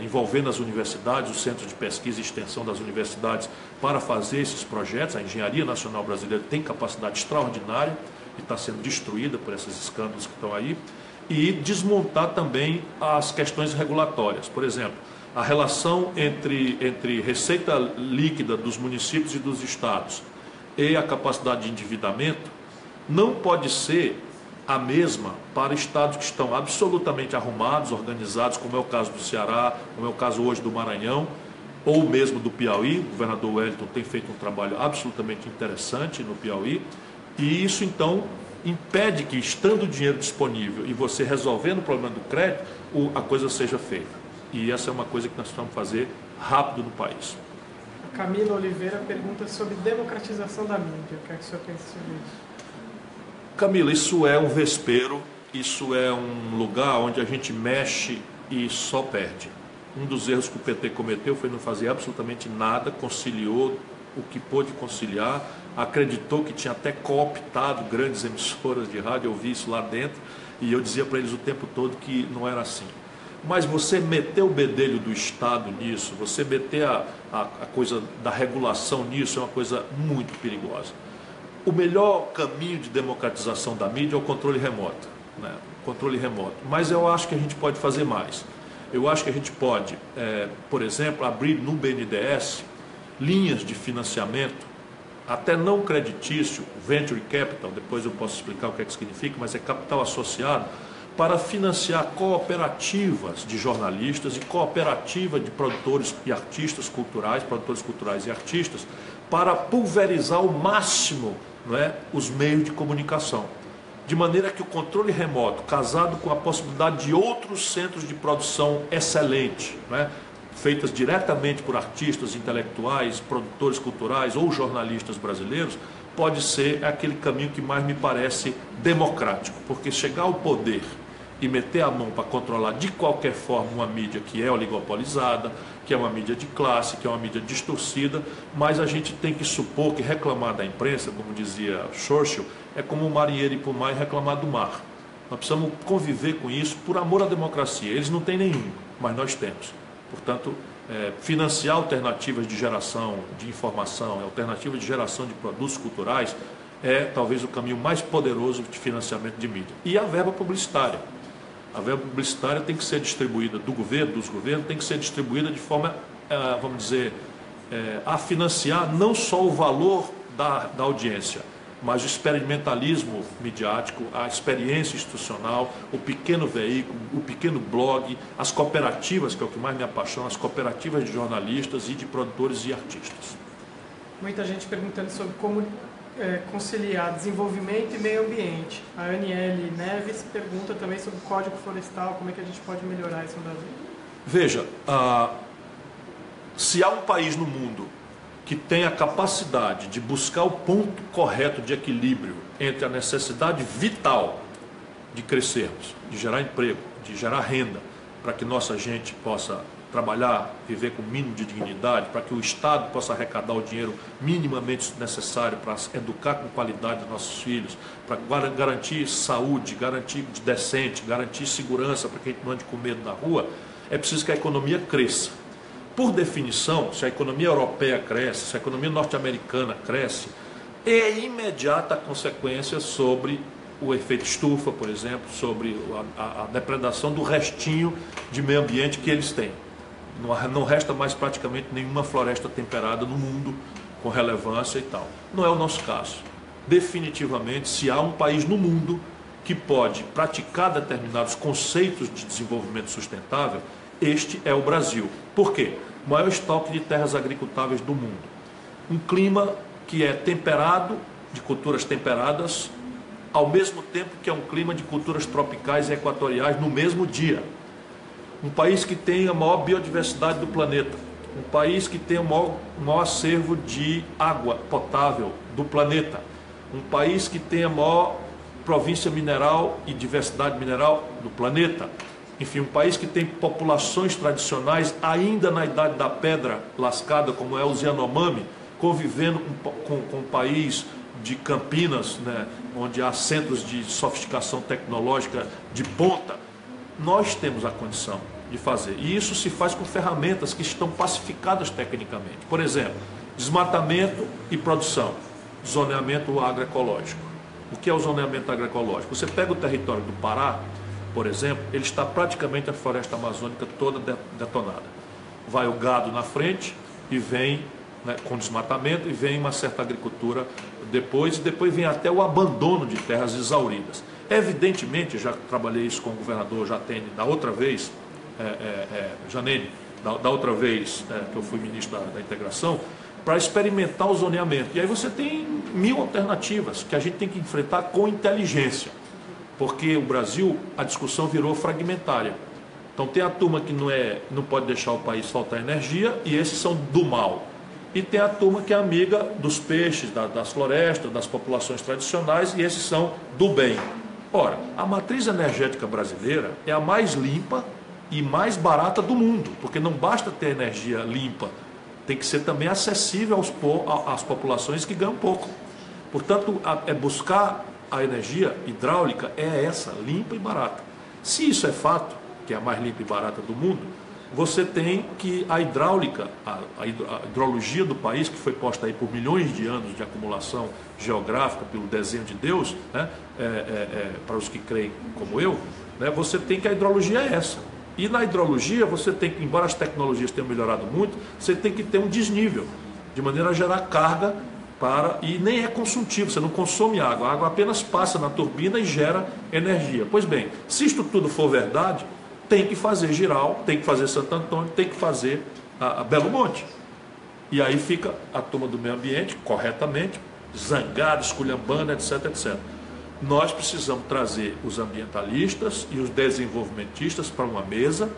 envolvendo as universidades, os centros de pesquisa e extensão das universidades, para fazer esses projetos. A Engenharia Nacional Brasileira tem capacidade extraordinária e está sendo destruída por esses escândalos que estão aí, e desmontar também as questões regulatórias. Por exemplo, a relação entre receita líquida dos municípios e dos estados e a capacidade de endividamento não pode ser a mesma para estados que estão absolutamente arrumados, organizados, como é o caso do Ceará, como é o caso hoje do Maranhão, ou mesmo do Piauí. O governador Wellington tem feito um trabalho absolutamente interessante no Piauí, e isso então impede que, estando o dinheiro disponível e você resolvendo o problema do crédito, a coisa seja feita. E essa é uma coisa que nós precisamos fazer rápido no país. A Camila Oliveira pergunta sobre democratização da mídia. O que é que o senhor pensa sobre isso? Camila, isso é um vespeiro, isso é um lugar onde a gente mexe e só perde. Um dos erros que o PT cometeu foi não fazer absolutamente nada, conciliou o que pôde conciliar, acreditou que tinha até cooptado grandes emissoras de rádio. Eu vi isso lá dentro e eu dizia para eles o tempo todo que não era assim. Mas você meter o bedelho do Estado nisso, você meter a coisa da regulação nisso, é uma coisa muito perigosa. O melhor caminho de democratização da mídia é o controle remoto, né? Controle remoto. Mas eu acho que a gente pode fazer mais. Eu acho que a gente pode, por exemplo, abrir no BNDES linhas de financiamento, até não creditício, venture capital, depois eu posso explicar o que é que significa, mas é capital associado, para financiar cooperativas de jornalistas e cooperativa de produtores e artistas culturais, produtores culturais e artistas, para pulverizar ao máximo, não é, os meios de comunicação. De maneira que o controle remoto, casado com a possibilidade de outros centros de produção excelente, não é, feitas diretamente por artistas, intelectuais, produtores culturais ou jornalistas brasileiros, pode ser aquele caminho que mais me parece democrático, porque chegar ao poder e meter a mão para controlar de qualquer forma uma mídia que é oligopolizada, que é uma mídia de classe, que é uma mídia distorcida, mas a gente tem que supor que reclamar da imprensa, como dizia Churchill, é como um marinheiro ir para o mar e reclamar do mar. Nós precisamos conviver com isso por amor à democracia. Eles não têm nenhum, mas nós temos. Portanto, financiar alternativas de geração de informação, alternativas de geração de produtos culturais, é talvez o caminho mais poderoso de financiamento de mídia. E a verba publicitária. A verba publicitária tem que ser distribuída do governo, dos governos, tem que ser distribuída de forma, vamos dizer, a financiar não só o valor da audiência, mas o experimentalismo midiático, a experiência institucional, o pequeno veículo, o pequeno blog, as cooperativas, que é o que mais me apaixona, as cooperativas de jornalistas e de produtores e artistas. Muita gente perguntando sobre como conciliar desenvolvimento e meio ambiente. A Aniele Neves pergunta também sobre o Código Florestal, como é que a gente pode melhorar isso no Brasil? Veja, se há um país no mundo que tem a capacidade de buscar o ponto correto de equilíbrio entre a necessidade vital de crescermos, de gerar emprego, de gerar renda, para que nossa gente possa trabalhar, viver com o mínimo de dignidade, para que o Estado possa arrecadar o dinheiro minimamente necessário para educar com qualidade os nossos filhos, para garantir saúde, garantir decente, garantir segurança para que a gente não ande com medo na rua, é preciso que a economia cresça. Por definição, se a economia europeia cresce, se a economia norte-americana cresce, é imediata a consequência sobre o efeito estufa, por exemplo, sobre a depredação do restinho de meio ambiente que eles têm. Não resta mais praticamente nenhuma floresta temperada no mundo com relevância e tal. Não é o nosso caso. Definitivamente, se há um país no mundo que pode praticar determinados conceitos de desenvolvimento sustentável, este é o Brasil. Por quê? O maior estoque de terras agricultáveis do mundo. Um clima que é temperado, de culturas temperadas, ao mesmo tempo que é um clima de culturas tropicais e equatoriais no mesmo dia. Um país que tem a maior biodiversidade do planeta. Um país que tem o maior acervo de água potável do planeta. Um país que tem a maior província mineral e diversidade mineral do planeta. Enfim, um país que tem populações tradicionais ainda na idade da pedra lascada, como é os Yanomami, convivendo com um país de Campinas, né, onde há centros de sofisticação tecnológica de ponta. Nós temos a condição de fazer. E isso se faz com ferramentas que estão pacificadas tecnicamente. Por exemplo, desmatamento e produção. Zoneamento agroecológico. O que é o zoneamento agroecológico? Você pega o território do Pará, por exemplo, ele está praticamente a floresta amazônica toda detonada. Vai o gado na frente e vem, né, com desmatamento, e vem uma certa agricultura depois, e depois vem até o abandono de terras exauridas. Evidentemente, já trabalhei isso com o governador Jatene da outra vez, Janene, da outra vez que eu fui ministro da integração, para experimentar o zoneamento. E aí você tem 1000 alternativas que a gente tem que enfrentar com inteligência, porque o Brasil, a discussão virou fragmentária. Então tem a turma que não pode deixar o país faltar energia, e esses são do mal. E tem a turma que é amiga dos peixes, das florestas, das populações tradicionais, e esses são do bem. Ora, a matriz energética brasileira é a mais limpa e mais barata do mundo, porque não basta ter energia limpa, tem que ser também acessível às populações que ganham pouco. Portanto, buscar a energia hidráulica é essa, limpa e barata. Se isso é fato, que é a mais limpa e barata do mundo, você tem que a hidráulica, a hidrologia do país, que foi posta aí por milhões de anos de acumulação geográfica pelo desenho de Deus, né, para os que creem como eu, né, você tem que a hidrologia é essa. E na hidrologia você tem que, embora as tecnologias tenham melhorado muito, você tem que ter um desnível, de maneira a gerar carga e nem é consultivo, você não consome água, a água apenas passa na turbina e gera energia. Pois bem, se isto tudo for verdade, tem que fazer Giral, tem que fazer Santo Antônio, tem que fazer a Belo Monte. E aí fica a turma do meio ambiente, corretamente, zangada, esculhambando, etc, etc. Nós precisamos trazer os ambientalistas e os desenvolvimentistas para uma mesa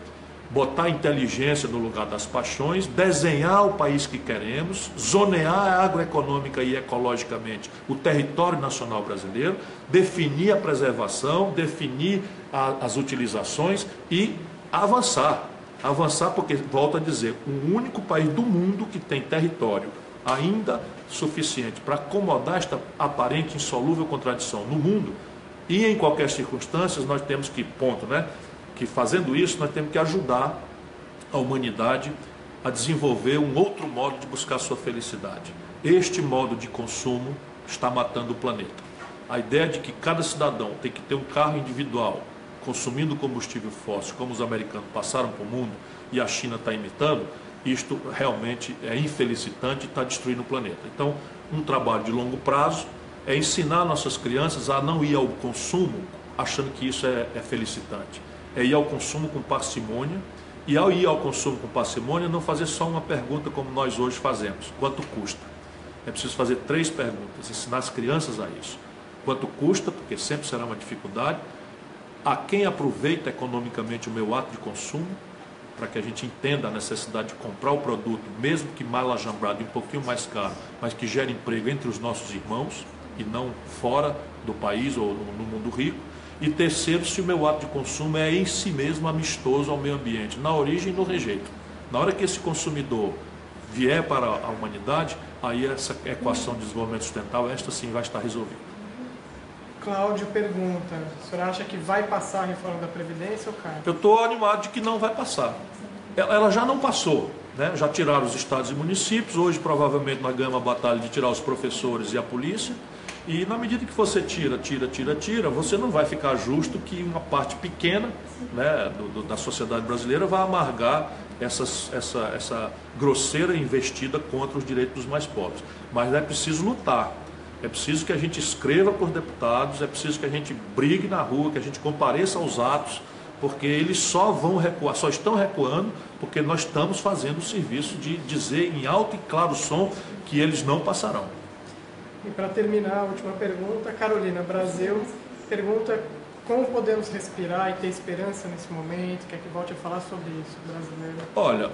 botar a inteligência no lugar das paixões, desenhar o país que queremos, zonear agroeconômica e ecologicamente o território nacional brasileiro, definir a preservação, definir as utilizações e avançar. Avançar porque, volto a dizer, o único país do mundo que tem território ainda suficiente para acomodar esta aparente insolúvel contradição no mundo, e em qualquer circunstância nós temos que, que fazendo isso nós temos que ajudar a humanidade a desenvolver um outro modo de buscar sua felicidade. Este modo de consumo está matando o planeta. A ideia de que cada cidadão tem que ter um carro individual consumindo combustível fóssil, como os americanos passaram para o mundo e a China está imitando, isto realmente é infelicitante e está destruindo o planeta. Então, um trabalho de longo prazo é ensinar nossas crianças a não ir ao consumo achando que isso é felicitante. É ir ao consumo com parcimônia, e ao ir ao consumo com parcimônia, não fazer só uma pergunta como nós hoje fazemos: quanto custa? É preciso fazer 3 perguntas, ensinar as crianças a isso. Quanto custa, porque sempre será uma dificuldade. A quem aproveita economicamente o meu ato de consumo, para que a gente entenda a necessidade de comprar o produto, mesmo que mal ajambrado e um pouquinho mais caro, mas que gere emprego entre os nossos irmãos e não fora do país ou no mundo rico. E terceiro, se o meu ato de consumo é em si mesmo amistoso ao meio ambiente, na origem e no rejeito. Na hora que esse consumidor vier para a humanidade, aí essa equação de desenvolvimento sustentável, esta sim vai estar resolvida. Cláudio pergunta: o senhor acha que vai passar a reforma da Previdência ou cai? Eu estou animado de que não vai passar. Ela já não passou, né? Já tiraram os estados e municípios, hoje provavelmente nós ganhamos a batalha de tirar os professores e a polícia, e na medida que você tira, você não vai ficar justo que uma parte pequena, né, da sociedade brasileira vai amargar essa grosseira investida contra os direitos dos mais pobres. Mas é preciso lutar. É preciso que a gente escreva para os deputados, é preciso que a gente brigue na rua, que a gente compareça aos atos, porque eles só vão recuar, só estão recuando porque nós estamos fazendo o serviço de dizer em alto e claro som que eles não passarão. E para terminar, a última pergunta, Carolina Brasil pergunta: como podemos respirar e ter esperança nesse momento? Quer que volte a falar sobre isso, brasileiro? Olha,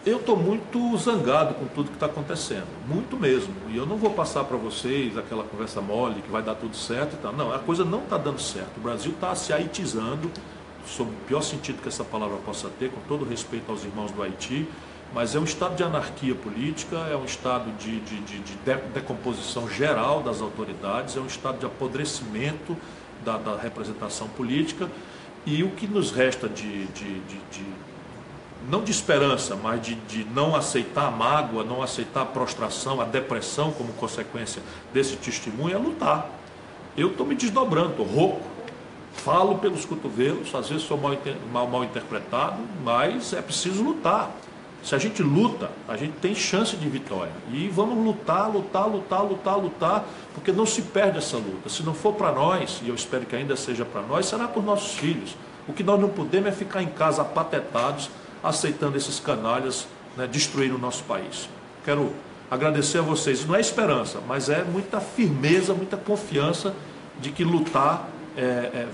eu estou muito zangado com tudo que está acontecendo, muito mesmo. E eu não vou passar para vocês aquela conversa mole que vai dar tudo certo e tal. Não, a coisa não está dando certo. O Brasil está se haitizando, sob o pior sentido que essa palavra possa ter, com todo respeito aos irmãos do Haiti, mas é um estado de anarquia política, é um estado de decomposição geral das autoridades, é um estado de apodrecimento da representação política, e o que nos resta não de esperança, mas de não aceitar a mágoa, não aceitar a prostração, a depressão como consequência desse testemunho, é lutar. Eu estou me desdobrando, estou rouco, falo pelos cotovelos, às vezes sou mal interpretado, mas é preciso lutar. Se a gente luta, a gente tem chance de vitória. E vamos lutar, porque não se perde essa luta. Se não for para nós, e eu espero que ainda seja para nós, será para os nossos filhos. O que nós não podemos é ficar em casa apatetados, aceitando esses canalhas, né, destruir o nosso país. Quero agradecer a vocês. Não é esperança, mas é muita firmeza, muita confiança de que lutar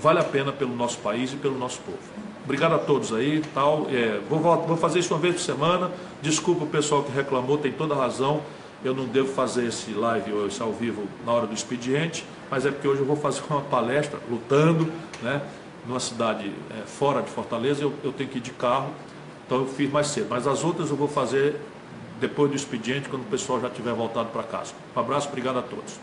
vale a pena pelo nosso país e pelo nosso povo. Obrigado a todos aí. Vou fazer isso uma vez por semana. Desculpa o pessoal que reclamou, tem toda a razão. Eu não devo fazer esse live ou esse ao vivo na hora do expediente, mas é porque hoje eu vou fazer uma palestra lutando, né, numa cidade fora de Fortaleza. Eu tenho que ir de carro, então eu fiz mais cedo. Mas as outras eu vou fazer depois do expediente, quando o pessoal já tiver voltado para casa. Um abraço, obrigado a todos.